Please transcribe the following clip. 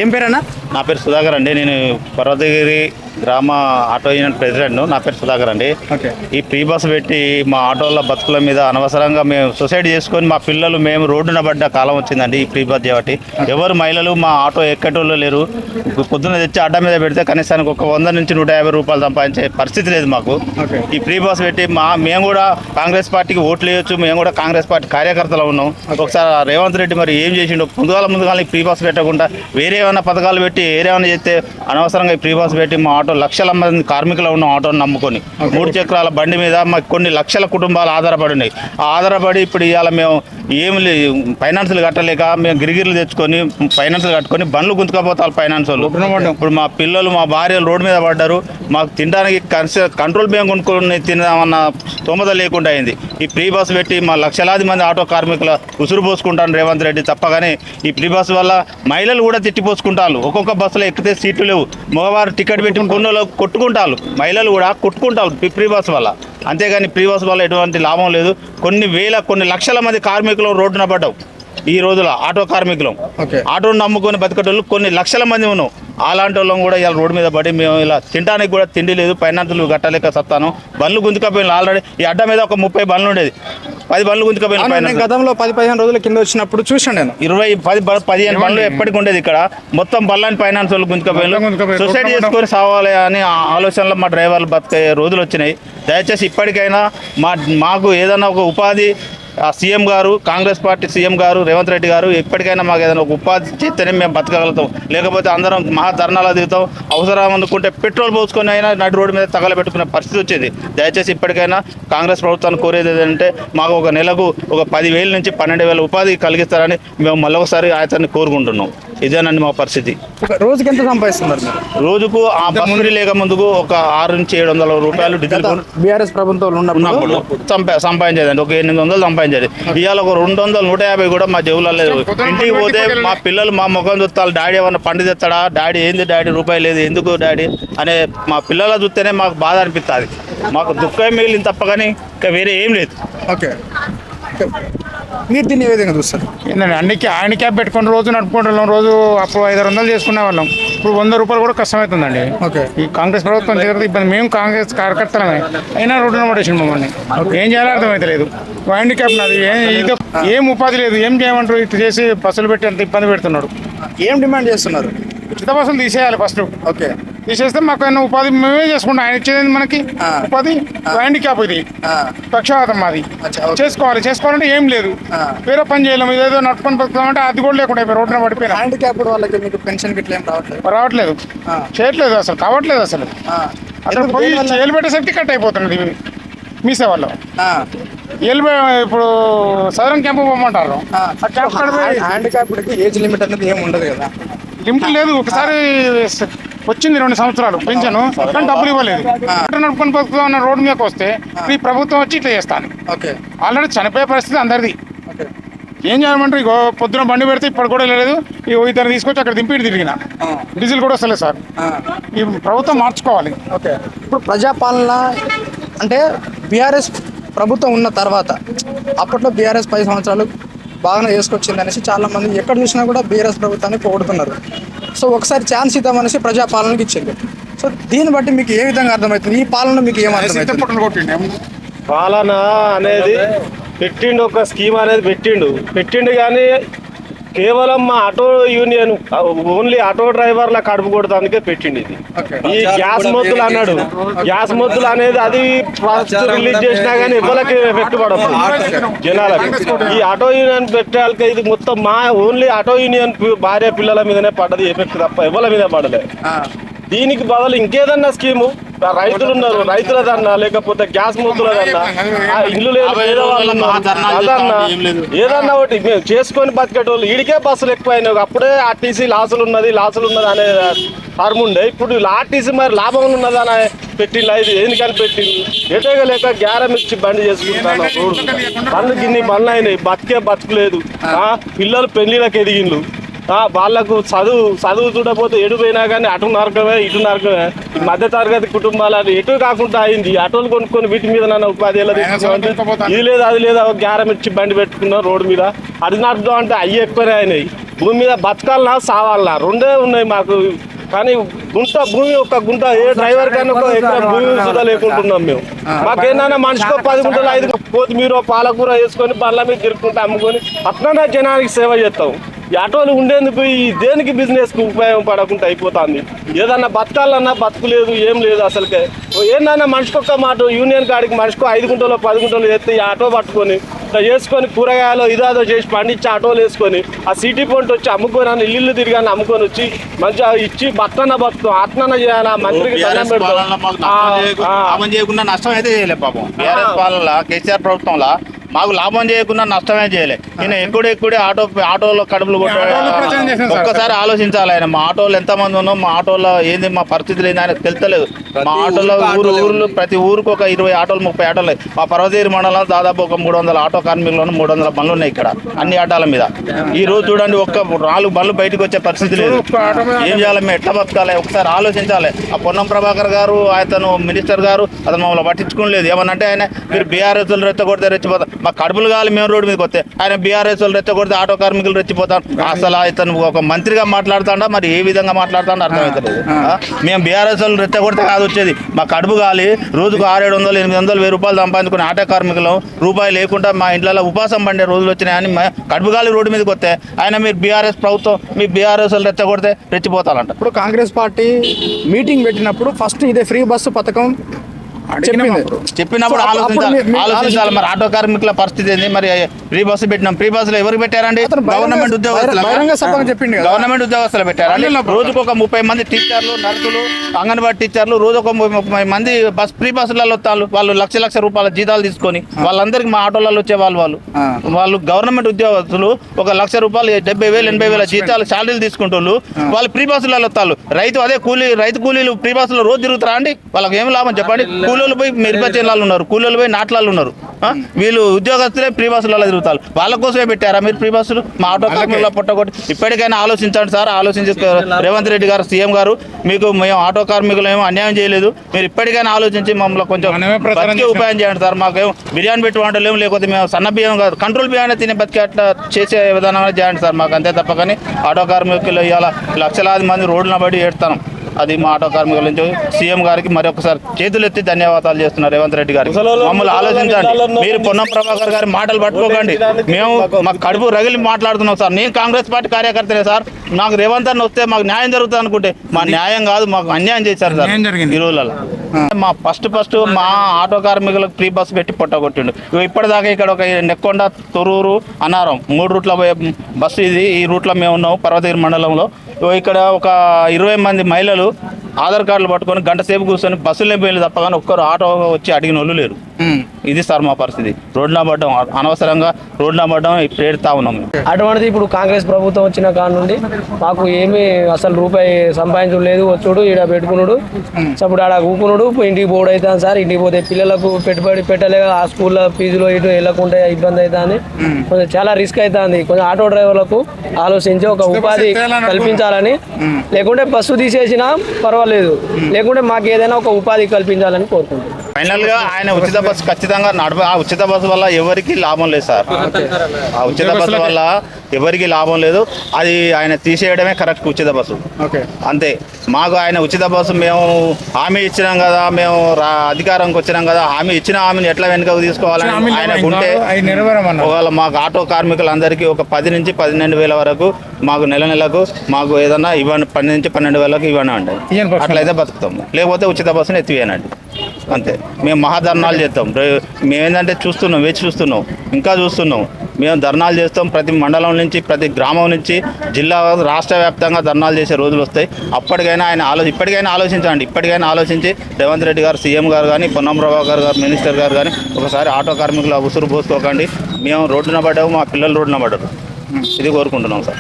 ఏం పేరన్నా? నా పేరు సుధాకర్ అండి. నేను పర్వతగిరి గ్రామ ఆటో యూనియన్ ప్రెసిడెంట్ను. నా పేరు సుధాకర్ అండి. ఓకే. ఈ ఫ్రీ బస్ పెట్టి మా ఆటోల బతుకుల మీద అనవసరంగా మేము సొసైడ్ చేసుకొని మా పిల్లలు మేము రోడ్డున పడ్డ కాలం వచ్చిందండి. ఈ ఫ్రీ బస్ చేయబట్టి ఎవరు మహిళలు మా ఆటో ఎక్కటోళ్ళు లేరు. పొద్దున్న తెచ్చి అడ్డ మీద పెడితే కనీసానికి ఒక 100 నుంచి 150 రూపాయలు సంపాదించే పరిస్థితి లేదు మాకు. ఈ ఫ్రీ బస్ పెట్టి మేము కూడా కాంగ్రెస్ పార్టీకి ఓట్లు వేయొచ్చు, మేము కూడా కాంగ్రెస్ పార్టీ కార్యకర్తలు ఉన్నాం. ఒకసారి రేవంత్ రెడ్డి మరి ఏం చేసిండు, ముందుగా ఈ ఫ్రీ బస్ పెట్టకుండా వేరే ఏమైనా పథకాలు పెట్టి వేరే ఏమైనా చేస్తే అనవసరంగా ఈ ఫ్రీ బస్ పెట్టి మా ఆటో లక్షల మంది కార్మికులు ఉన్న ఆటోని నమ్ముకొని 3 చక్రాల బండి మీద మాకు కొన్ని లక్షల కుటుంబాలు ఆధారపడి ఉన్నాయి. ఆధారపడి ఇప్పుడు ఇవాళ మేము ఏమి ఫైనాన్సులు కట్టలేక మేము గిరిగిరిలు తెచ్చుకొని ఫైనాన్సులు కట్టుకొని బండ్లు గుంతుకపోతారు ఫైనాన్స్ వాళ్ళు. ఇప్పుడు మా పిల్లలు మా భార్యలు రోడ్డు మీద పడ్డారు. మాకు తినడానికి కంట్రోల్ బియ్యం కొనుక్కొని తినమన్న స్తోమత లేకుండా అయింది. ఈ ఫ్రీ బస్ పెట్టి మా లక్షలాది మంది ఆటో కార్మికుల ఉసురు పోసుకుంటాను రేవంత్ రెడ్డి తప్పగానే. ఈ ఫ్రీ బస్ వల్ల మహిళలు కూడా తిట్టిపోసుకుంటారు. ఒక్కొక్క బస్సులో ఎక్కితే సీట్లు లేవు, మగవారు టికెట్ పెట్టి కొన్నోళ్ళు కొట్టుకుంటారు, మహిళలు కూడా కొట్టుకుంటారు ఫ్రీ బస్ వల్ల. అంతేగాని ఫ్రీ బస్ వల్ల ఎటువంటి లాభం లేదు. కొన్ని లక్షల మంది కార్మికులు రోడ్డున పడ్డావు ఈ రోజుల ఆటో కార్మికులు. ఆటోను నమ్ముకొని బతికేటోళ్ళు కొన్ని లక్షల మంది ఉన్నాం. అలాంటి వాళ్ళం కూడా ఇలా రోడ్డు మీద పడి మేము ఇలా తినడానికి కూడా తిండి లేదు, ఫైనాన్సులు కట్టలేక సత్తాను. బండ్లు గుంతుకపోయిన ఆల్రెడీ ఈ అడ్డ మీద ఒక 30 బండ్లు ఉండేది, 10 బండ్లు గుంతుకపోయిన. గతంలో 10-15 రోజుల కింద వచ్చినప్పుడు చూసాను నేను 20-15 బండ్లు ఎప్పటికి ఉండేది ఇక్కడ. మొత్తం బండ్లని ఫైనాన్స్ వాళ్ళు గుంతుకపోయిన సొసైటీ చేసుకొని సావాలి అని ఆలోచనలో మా డ్రైవర్లు బతికే రోజులు వచ్చినాయి. దయచేసి ఇప్పటికైనా మాకు ఏదైనా ఒక ఉపాధి సీఎం గారు, కాంగ్రెస్ పార్టీ సీఎం గారు రేవంత్ రెడ్డి గారు ఎప్పటికైనా మాకు ఏదైనా ఒక ఉపాధి చేస్తేనే మేము బతకగలుగుతాం. లేకపోతే అందరం మహా ధర్నాలు దిగుతాం. అవసరం అనుకుంటే పెట్రోల్ పోసుకొని అయినా నడి రోడ్డు మీద తగలబెట్టుకునే పరిస్థితి వచ్చేది. దయచేసి ఇప్పటికైనా కాంగ్రెస్ ప్రభుత్వాన్ని కోరేది ఏంటంటే మాకు ఒక నెలకు ఒక 10,000 నుంచి 12,000 ఉపాధి కలిగిస్తారని మేము మళ్ళొకసారి ఆయనని కోరుకుంటున్నాం. ఇదేనండి మా పరిస్థితి. రోజుకి ఎంత సంపాదిస్తున్నారు? రోజుకు ఆ బస్సు లేక ముందుకు ఒక 600 నుంచి 700 రూపాయలు డీజిల్ బీఆర్ఎస్ ప్రభుత్వంలో ఉన్నప్పుడు సంపాదించేదండి. ఒక 800 సంపాదించేది. ఇవాళ ఒక 200, 150 కూడా మా జేబులో లేదు. ఇంటికి పోతే మా పిల్లలు మా ముఖం చూస్తారు, డాడీ ఏమన్నా పండు తెస్తాడా, డాడీ ఏంది డాడీ రూపాయి లేదు ఎందుకు డాడీ అనే మా పిల్లల చూస్తేనే మాకు బాధ అనిపిస్తుంది. మాకు దుఃఖం మిగిలింది తప్ప కానీ ఇంకా వేరే ఏం లేదు. ఓకే, మీరు దీన్ని ఏ విధంగా చూస్తారు? ఏంటంటే హ్యాండిక్యాప్ పెట్టుకుని రోజు నడుపుకుంటున్నాం. రోజు అప్పుడు 500 చేసుకునే వాళ్ళం, ఇప్పుడు 100 రూపాయలు కూడా కష్టమవుతుందండి. ఓకే, ఈ కాంగ్రెస్ ప్రభుత్వం దగ్గర ఇబ్బంది. మేము కాంగ్రెస్ కార్యకర్తలమే అయినా రోడ్డున పడేసింది మమ్మల్ని. ఏం చేయాలో అర్థమైతే లేదు. హ్యాండిక్యాప్ నాది, ఇది ఏం ఉపాధి లేదు. ఏం చేయమంటారు? ఇటు చేసి బస్సులు పెట్టి అంత ఇబ్బంది పెడుతున్నాడు. ఏం డిమాండ్ చేస్తున్నారు? ఉచిత బస్సులు తీసేయాలి ఫస్ట్. ఓకే, తీసేస్తే మాకు ఏమైనా ఉపాధి మేమే చేసుకుంటాం. ఆయన ఇచ్చేది మనకి ఉపాధి హ్యాండిక్యాప్, ఇది పక్షవాతం మాది. చేసుకోవాలంటే ఏం లేదు, వేరే పని చేయలేము. ఇదేదో నడుపుకొని బతుకుతామంటే అది కూడా లేకుండా రోడ్డున పడిపోయినా. హ్యాండిక్యాప్ వాళ్ళకి మీకు పెన్షన్ గిట్ల ఏం రావట్లేదు, చేయట్లేదు, అసలు కావట్లేదు. అసలు పోయి ఏలు పెట్టేసరికి కట్ అయిపోతున్నది మీ సేవల్లో. ఇప్పుడు సదరం క్యాంపు పోమంటారు. హ్యాండిక్యాప్ ఏజ్ లిమిట్ అనేది ఏమి ఉండదు కదా? లిమిట్ లేదు. ఒకసారి వచ్చింది 2 సంవత్సరాలు పెన్షన్, కానీ డబ్బులు ఇవ్వలేదు. నడుపుకొని బతుకుతా రోడ్డు మీదకి వస్తే ఈ ప్రభుత్వం వచ్చి ఇట్లా చేస్తాను. ఆల్రెడీ చనిపోయే పరిస్థితి అందరిది. ఏం చేయమంటారు? ఇగో పొద్దున బండి పెడితే ఇప్పుడు కూడా లేదు. ఈ ఇద్దరు తీసుకొచ్చి అక్కడ దింపి తిరిగిన డీజిల్ కూడా వస్తలేదు సార్. ఈ ప్రభుత్వం మార్చుకోవాలి. ఓకే, ఇప్పుడు ప్రజాపాలన అంటే బీఆర్ఎస్ ప్రభుత్వం ఉన్న తర్వాత, అప్పట్లో బీఆర్ఎస్ 10 సంవత్సరాలు బాగానే చేసుకొచ్చింది అనేసి చాలా మంది ఎక్కడ చూసినా కూడా బీఆర్ఎస్ ప్రభుత్వాన్ని పొగుడుతున్నారు. సో ఒకసారి ఛాన్స్ ఇద్దామనేసి ప్రజాపాలనకి ఇచ్చింది. సో దీన్ని బట్టి మీకు ఏ విధంగా అర్థమవుతుంది? ఈ పాలన మీకు ఏమర్థమవుతుంది? పాలన అనేది పెట్టిండు, ఒక స్కీమ్ అనేది పెట్టిండు కానీ కేవలం మా ఆటో యూనియన్ ఓన్లీ ఆటో డ్రైవర్ల కడుపు కొడతానికే పెట్టిండు ఇది. ఈ గ్యాస్ మొద్దులు అన్నాడు. గ్యాస్ మొద్దులు అనేది అది ఫస్ట్ రిలీజ్ చేసినా కానీ ఎవరికి ఎఫెక్ట్ పడదు జనాలకి. ఈ ఆటో యూనియన్ పెట్టాలకి ఇది మొత్తం మా ఓన్లీ ఆటో యూనియన్ భార్య పిల్లల మీదనే పడ్డది ఎఫెక్ట్ తప్ప ఎవరి మీద పడలే. దీనికి బదులు ఇంకేదన్నా స్కీము రైతులు ఉన్నారు, రైతులదన్నా లేకపోతే గ్యాస్ మొద్దులదన్నా, ఇల్లు లేదు అదన్నా ఏదన్నా ఒకటి మేము చేసుకొని బతికేటోళ్ళు. ఈడికే బస్సులు ఎక్కువైనాయి. అప్పుడే ఆర్టీసీ లాసులు ఉన్నది అనే ఫార్మ్ ఉండే. ఇప్పుడు ఆర్టీసీ మరి లాభం ఉన్నది అని పెట్టిండు. ఇది ఎందుకని పెట్టిండు? ఎటగా లేక గ్యారం ఇచ్చి బండి చేసుకుంటాను. బండ్లు గిన్ని బండ్లు అయినాయి, బతుకులేదు. పిల్లలు పెళ్లిళ్ళకి ఎదిగిండ్రు. వాళ్ళకు చదువు చూడకపోతే ఎటు పోయినా కానీ అటు నరకమే ఇటు నరకమే. ఈ మధ్య తరగతి కుటుంబాలు ఎటు కాకుండా అయింది. ఆటోలు కొనుక్కొని వీటి మీద నన్ను 10 ఏళ్ళ ఇది లేదు అది లేదు, గ్యారం ఇచ్చి బండి పెట్టుకున్నాం రోడ్డు మీద. అది నడుపుదాం అంటే అయ్యి ఎక్కువనే అయినాయి. భూమి మీద బతకాలనా సావాలనా రెండే ఉన్నాయి మాకు. కానీ భూమి ఒక గుంట ఏ డ్రైవర్ కానీ ఒక ఎకరం భూమి సుధా లేకుంటున్నాం మేము. మాకేందన్నా మనిషికో 10 గుంటలు 5 కొత్తిమీర పాలకూర వేసుకొని బండ్ల మీద తిరుక్కుంటూ అమ్ముకొని అట్లనే జనానికి సేవ చేస్తాం. ఈ ఆటోలు ఉండేందుకు ఈ దేనికి బిజినెస్కి ఉపయోగపడకుండా అయిపోతుంది. ఏదన్నా బతకాలన్నా బతుకులేదు, ఏం లేదు అసలుకే. ఏందన్నా మనిషికొక్క మాట యూనియన్ కాడికి మనిషికో 5 గుంటలో 10 గుంటలు ఎత్తి ఈ ఆటో పట్టుకొని ఇట్లా చేసుకొని కూరగాయలు ఇదాదో చేసి పండించి ఆటోలు వేసుకొని ఆ సిటీ పాయింట్ వచ్చి అమ్ముకొని ఇల్లు తిరిగాని అమ్ముకొని వచ్చి మంచిగా ఇచ్చి బతుకన్న బతుకు ఆత్మన చేయాలా మంత్రికి దండం లాభం చేయకుండా నష్టం అయితే చేయలేదు పాపం. బీఆర్ఎస్ పాలనలో కేసీఆర్ ప్రభుత్వంలో మాకు లాభం చేయకుండా నష్టమే చేయలే. ఈయన ఎక్కుడే ఆటోలో కడుపులు కొట్టాడు. ఒక్కసారి ఆలోచించాలి ఆయన. మా ఆటోలో ఎంతమంది ఉన్నాం, మా ఆటోలో ఏంది మా పరిస్థితులు ఏంది ఆయనకు తెలుస్తలేదు. మా ఆటోలో ఊరు ప్రతి ఊరికి ఒక 20 ఆటోలు 30 ఆటోలు. మా పర్వతగిరి మండలంలో దాదాపు ఒక 300 ఆటో కార్మికులను 300 బండ్లు ఉన్నాయి ఇక్కడ అన్ని ఆటోల మీద. ఈ రోజు చూడండి ఒక్క 4 బండ్లు బయటకు వచ్చే పరిస్థితి లేదు. ఏం చేయాలి, మేము ఎట్లా బతకాలి ఒకసారి ఆలోచించాలి. ఆ పొన్నం ప్రభాకర్ గారు అతను మినిస్టర్ గారు అతను మమ్మల్ని పట్టించుకోలేదు. ఏమనంటే ఆయన మీరు బీఆర్ఎస్ రెచ్చగొడితే రెచ్చిపోతారు, మా కడుపులు కావాలి మేము రోడ్డు మీదకి వస్తే. ఆయన బీఆర్ఎస్ వాళ్ళు రెచ్చగొడితే ఆటో కార్మికులు రెచ్చిపోతారు. అసలు ఇతను ఒక మంత్రిగా మాట్లాడుతాడా మరి ఏ విధంగా మాట్లాడుతాడో అర్థమవుతలేదు. మేము బీఆర్ఎస్ వాళ్ళు రెచ్చగొడితే కాదు వచ్చేది, మా కడుపు కాలి రోజుకు 600-700 800 1000 రూపాయలు సంపాదించుకుని ఆటో కార్మికులు రూపాయి లేకుండా మా ఇంట్లో ఉపాసం పండే రోజులు వచ్చినాయని కడుపు కాలి రోడ్డు మీదకి వస్తే ఆయన మీరు బీఆర్ఎస్ ప్రభుత్వం మీ బీఆర్ఎస్ వాళ్ళు రెచ్చగొడితే రెచ్చిపోతారంట. ఇప్పుడు కాంగ్రెస్ పార్టీ మీటింగ్ పెట్టినప్పుడు ఫస్ట్ ఇదే ఫ్రీ బస్సు పథకం చెప్పినప్పుడు ఆలోచించాలి. మరి ఆటో కార్మికుల పరిస్థితి ఏంది? మరి ఫ్రీ బస్సు పెట్టినాం, ఫ్రీ బస్సులో ఎవరికి పెట్టారండి? గవర్నమెంట్ ఉద్యోగస్తులు పెట్టారండి. రోజుకు ఒక 30 మంది టీచర్లు, నర్సులు, అంగన్వాడీ టీచర్లు రోజు ఒక 30 మంది ఫ్రీ బస్సులలో వస్తారు. వాళ్ళు లక్ష రూపాయల జీతాలు తీసుకొని వాళ్ళందరికీ మా ఆటోలలో వచ్చే వాళ్ళు గవర్నమెంట్ ఉద్యోగస్తులు ఒక 1,00,000 రూపాయలు 70,000 80,000 జీతాలు శాలరీలు తీసుకుంటూ వాళ్ళు ఫ్రీ బస్సులలో వస్తారు. రైతు కూలీలు ఫ్రీ బస్సులో రోజు తిరుగుతారా అండి? వాళ్ళకి ఏం లాభం చెప్పండి? కూలీలు పోయి మిరపచేనులలో ఉన్నారు, కూలీలు పోయి నాట్లలో ఉన్నారు. వీళ్ళు ఉద్యోగస్తులే ఫ్రీ బస్సులలో తిరుగుతారు. వాళ్ళ కోసమే పెట్టారా మీరు ఫ్రీ బస్సులు? మా ఆటో కార్మికుల పొట్టగొట్టి ఇప్పటికైనా ఆలోచించండి సార్. ఆలోచించి రేవంత్ రెడ్డి గారు సీఎం గారు మీకు మేము ఆటో కార్మికులు ఏమో అన్యాయం చేయలేదు, మీరు ఇప్పటికైనా ఆలోచించి మమ్మల్ని కొంచెం బతికే ఉపాయం చేయండి సార్. మాకేమో బిర్యానీ పెట్టి వంటలేము, లేకపోతే మేము సన్న బియ్యం కాదు కంట్రోల్ బియ్యాన్ని తినే బతికే అట్లా చేసే విధానం చేయండి సార్ మాకు. అంతే తప్ప కానీ ఆటో కార్మికులు ఇవాళ లక్షలాది మంది రోడ్డున బడి ఏడుతాం. అది మా ఆటో కార్మికుల నుంచి సీఎం గారికి మరొకసారి చేతులెత్తి ధన్యవాదాలు చేస్తున్నారు రేవంత్ రెడ్డి గారికి. మమ్మల్ని ఆలోచించండి. మీరు పొన్నం ప్రభాకర్ గారి మాటలు పట్టుకోకండి. మేము మాకు కడుపు రగిలి మాట్లాడుతున్నాం సార్. నేను కాంగ్రెస్ పార్టీ కార్యకర్తనే సార్. నాకు రేవంత్ అన్న వస్తే మాకు న్యాయం జరుగుతుంది అనుకుంటే మా న్యాయం కాదు, మాకు అన్యాయం చేశారు సార్ ఈ రోజులలో. మా ఫస్ట్ మా ఆటో కార్మికులకు ఫ్రీ బస్సు పెట్టి పొట్టగొట్టిండు. ఇప్పటిదాకా ఇక్కడ ఒక నెక్కొండ, తొర్రూరు, అన్నారం 3 రూట్ల బస్సు ఇది. ఈ రూట్లో మేము ఉన్నాం పర్వతగిరి మండలంలో. ఇక్కడ ఒక 20 మంది మహిళలు ఆధార్ కార్డులు పట్టుకొని గంట సేపు కూర్చొని బస్సులు పోయిన తప్ప కానీ ఒక్కరు ఆటో వచ్చి అడిగిన వాళ్ళు లేరు. ఇది సార్ మా పరిస్థితి. రోడ్డున పడ్డం, అనవసరంగా రోడ్డున పడ్డం ఇప్పుడు ఏడుతా ఉన్నాం. అటువంటిది ఇప్పుడు కాంగ్రెస్ ప్రభుత్వం వచ్చిన కాడ నుండి మాకు ఏమీ అసలు రూపాయి సంపాదించలేదు. వచ్చుడు ఈడ పెట్టుకున్నాడు, ఇప్పుడు ఆడ కూకున్నాడు, ఇంటికి పోడు అవుతాను సార్. ఇంటికి పోతే పిల్లలకు పెట్టుబడి పెట్టలేక ఆ స్కూల్లో ఫీజులో ఇటు వెళ్ళకుండా ఇబ్బంది అవుతుంది. కొంచెం చాలా రిస్క్ అవుతుంది. కొంచెం ఆటో డ్రైవర్లకు ఆలోచించి ఒక ఉపాధి కల్పించాలని, లేకుంటే బస్సు తీసేసినా పర్వాలేదు, లేకుంటే మాకు ఏదైనా ఒక ఉపాధి కల్పించాలని కోరుకుంటున్నాం. ఫైనల్ గా ఆయన ఉచిత బస్సు ఖచ్చితంగా ఆ ఉచిత బస్సు వల్ల ఎవరికి లాభం లేదు సార్. ఆ ఉచిత బస్సు వల్ల ఎవరికి లాభం లేదు. అది ఆయన తీసేయడమే కరెక్ట్ ఉచిత బస్సు. అంతే. మాకు ఆయన ఉచిత బస్సు మేము హామీ ఇచ్చినాం కదా, మేము అధికారంకి వచ్చినాం కదా, ఇచ్చిన హామీని ఎట్లా వెనుకకు తీసుకోవాలని ఆయన ఉంటే ఒకవేళ మాకు ఆటో కార్మికులందరికీ ఒక 10 నుంచి 12 వేల వరకు మాకు నెలకు మాకు ఏదన్నా ఇవ్వండి, 10 నుంచి 12 వేలకు ఇవ్వండి అండి. అట్లయితే బతుకుతాము. లేకపోతే ఉచిత బస్సుని ఎత్తివేయనండి. అంతే. మేము మహాధర్నాలు చేస్తాం. మేమేంటంటే వేచి చూస్తున్నాం, ఇంకా చూస్తున్నాం. మేము ధర్నాలు చేస్తాం. ప్రతి మండలం నుంచి, ప్రతి గ్రామం నుంచి, జిల్లా, రాష్ట్ర వ్యాప్తంగా ధర్నాలు చేసే రోజులు వస్తాయి. ఇప్పటికైనా ఆలోచించండి. ఇప్పటికైనా ఆలోచించి రేవంత్ రెడ్డి గారు సీఎం గారు కానీ, పొన్నం ప్రభాకర్ గారు మినిస్టర్ గారు కానీ ఒకసారి ఆటో కార్మికుల ఉసురు పోసుకోకండి. మేము రోడ్డున పడ్డాము, మా పిల్లలు రోడ్డున పడ్డారు. ఇది కోరుకుంటున్నాం సార్.